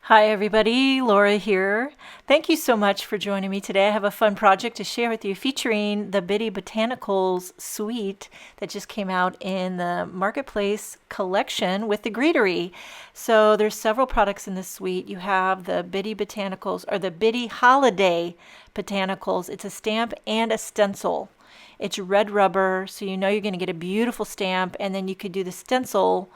Hi everybody, Laura here. Thank you so much for joining me today. I have a fun project to share with you featuring the Bitty Botanicals suite that just came out in the Marketplace collection with the Greetery. So there's several products in this suite. You have the Bitty Botanicals or the Bitty Holiday Botanicals. It's a stamp and a stencil. It's red rubber, so you know you're going to get a beautiful stamp, and then you could do the stencil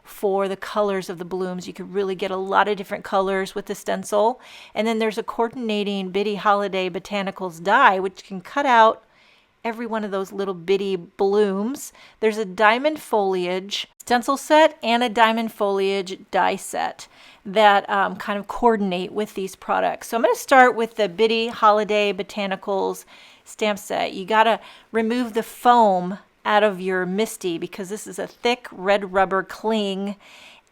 for the colors of the blooms. You could really get a lot of different colors with the stencil. And then there's a coordinating Bitty Holiday Botanicals die, which can cut out every one of those little bitty blooms. There's a diamond foliage stencil set and a diamond foliage die set that kind of coordinate with these products. So I'm going to start with the Bitty Holiday Botanicals stamp set. You got to remove the foam out of your MISTI because this is a thick red rubber cling,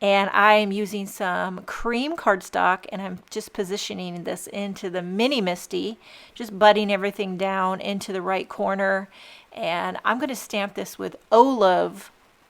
and I am using some cream cardstock, and I'm just positioning this into the mini MISTI, just butting everything down into the right corner. And I'm going to stamp this with Olove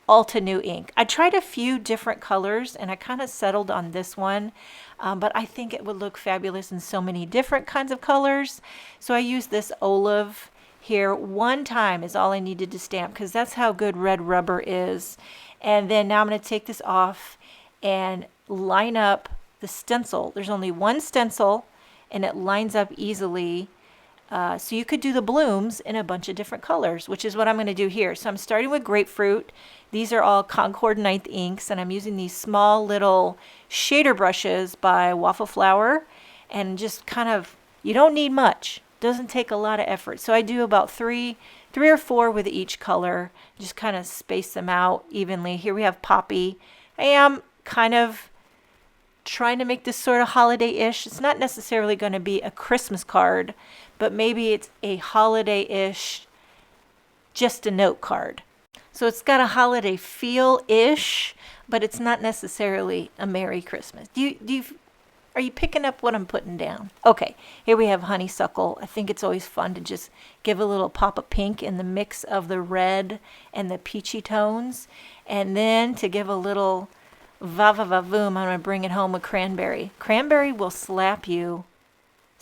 Ultra New ink. I tried a few different colors and I kind of settled on this one, but I think it would look fabulous in so many different kinds of colors. So I used this Olove here. One time is all I needed to stamp because that's how good red rubber is. And then now I'm going to take this off and line up the stencil. There's only one stencil and it lines up easily. So you could do the blooms in a bunch of different colors, which is what I'm going to do here. So I'm starting with Grapefruit. These are all Concord 9th inks, and I'm using these small little shader brushes by Waffle Flower, and just kind of, you don't need much. Doesn't take a lot of effort. So I do about three or four with each color. Just kind of space them out evenly. Here we have Poppy. I am kind of trying to make this sort of holiday-ish. It's not necessarily going to be a Christmas card, but maybe it's a holiday-ish, just a note card. So it's got a holiday feel-ish, but it's not necessarily a Merry Christmas. Are you picking up what I'm putting down? Okay, here we have Honeysuckle. I think it's always fun to just give a little pop of pink in the mix of the red and the peachy tones. And then to give a little va-va-va-voom, I'm going to bring it home with Cranberry. Cranberry will slap you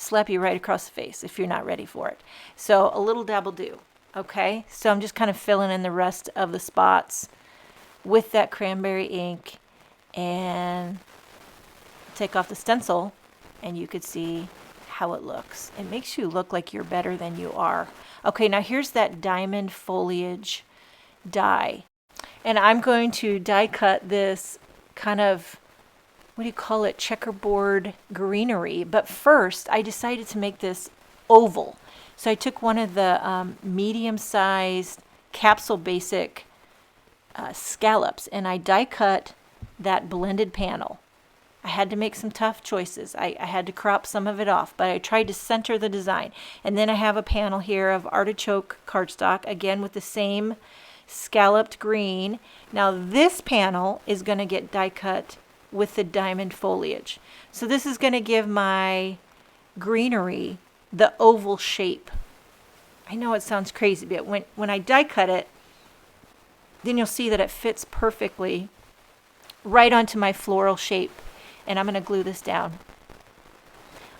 right across the face if you're not ready for it. So a little dabble do. Okay, so I'm just kind of filling in the rest of the spots with that Cranberry ink, and take off the stencil and you could see how it looks. It makes you look like you're better than you are. Okay, now here's that diamond foliage die, and I'm going to die cut this kind of, what do you call it, checkerboard greenery. But first I decided to make this oval. So I took one of the medium-sized Capsule basic scallops, and I die cut that blended panel. I had to make some tough choices. I had to crop some of it off, but I tried to center the design. And then I have a panel here of Artichoke cardstock, again with the same scalloped green. Now this panel is going to get die cut with the diamond foliage. So this is going to give my greenery the oval shape. I know it sounds crazy, but when I die cut it, then you'll see that it fits perfectly right onto my floral shape. And I'm going to glue this down.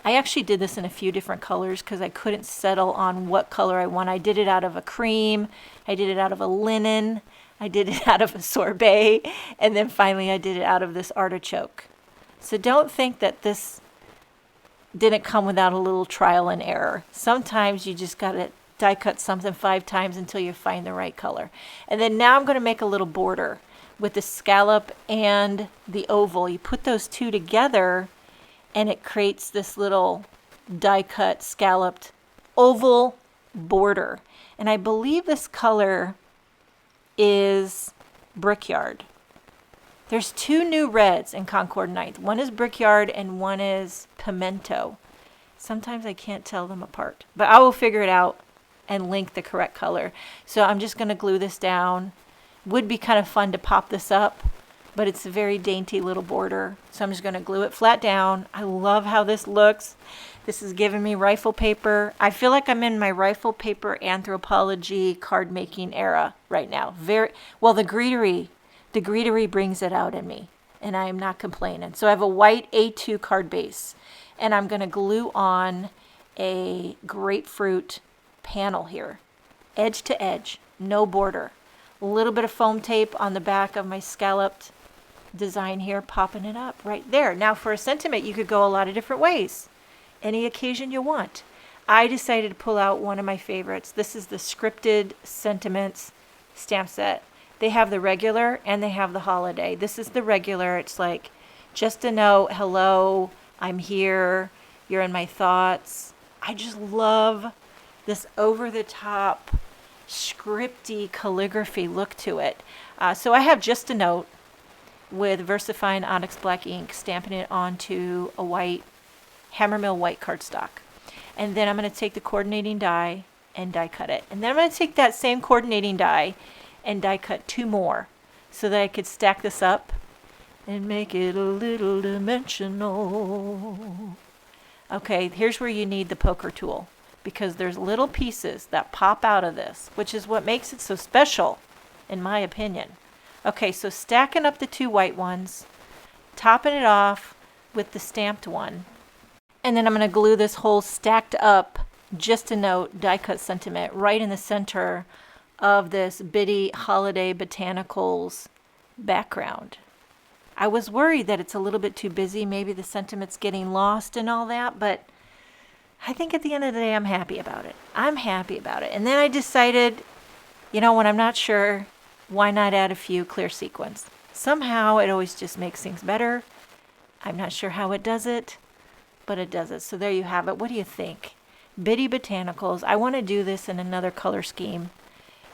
I actually did this in a few different colors because I couldn't settle on what color I want. I did it out of a cream, I did it out of a linen, I did it out of a sorbet, and then finally I did it out of this artichoke. So don't think that this didn't come without a little trial and error. Sometimes you just got to die cut something 5 times until you find the right color. And then now I'm going to make a little border with the scallop and the oval. You put those two together and it creates this little die cut scalloped oval border. And I believe this color is Brickyard. There's 2 new reds in Concord 9th. One is Brickyard and one is Pimento. Sometimes I can't tell them apart, but I will figure it out and link the correct color. So I'm just going to glue this down. Would be kind of fun to pop this up, but it's a very dainty little border. So I'm just going to glue it flat down. I love how this looks. This is giving me rifle paper. I feel like I'm in my rifle paper anthropology card making era right now. Very well. The Greetery brings it out in me. and I am not complaining. So I have a white A2 card base, and I'm going to glue on a grapefruit panel here, edge to edge, no border. A little bit of foam tape on the back of my scalloped design here, popping it up right there. Now for a sentiment, you could go a lot of different ways, any occasion you want. I decided to pull out one of my favorites. This is the Scripted Sentiments stamp set. They have the regular and they have the holiday. This is the regular. It's like, just a note, hello, I'm here, you're in my thoughts. I just love this over-the-top, scripty calligraphy look to it. So I have just a note with VersaFine Onyx Black ink, stamping it onto a white, Hammermill white cardstock. And then I'm going to take the coordinating die and die cut it. And then I'm going to take that same coordinating die and die cut 2 more so that I could stack this up and make it a little dimensional. Okay, here's where you need the poker tool, because there's little pieces that pop out of this, which is what makes it so special, in my opinion. Okay, so stacking up the 2 white ones, topping it off with the stamped one. And then I'm going to glue this whole stacked up, just a note, die cut sentiment right in the center of this bitty Holiday Botanicals background. I was worried that it's a little bit too busy, maybe the sentiment's getting lost and all that, but I think at the end of the day, I'm happy about it. I'm happy about it. And then I decided, when I'm not sure, why not add a few clear sequins? Somehow it always just makes things better. I'm not sure how it does it, but it does it. So there you have it. What do you think? Bitty Botanicals. I want to do this in another color scheme.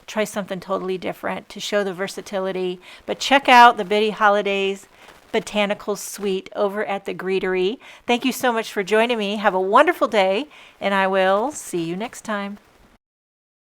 Try something totally different to show the versatility. But check out the Bitty Holidays Botanicals Suite over at the Greetery. Thank you so much for joining me. Have a wonderful day, and I will see you next time.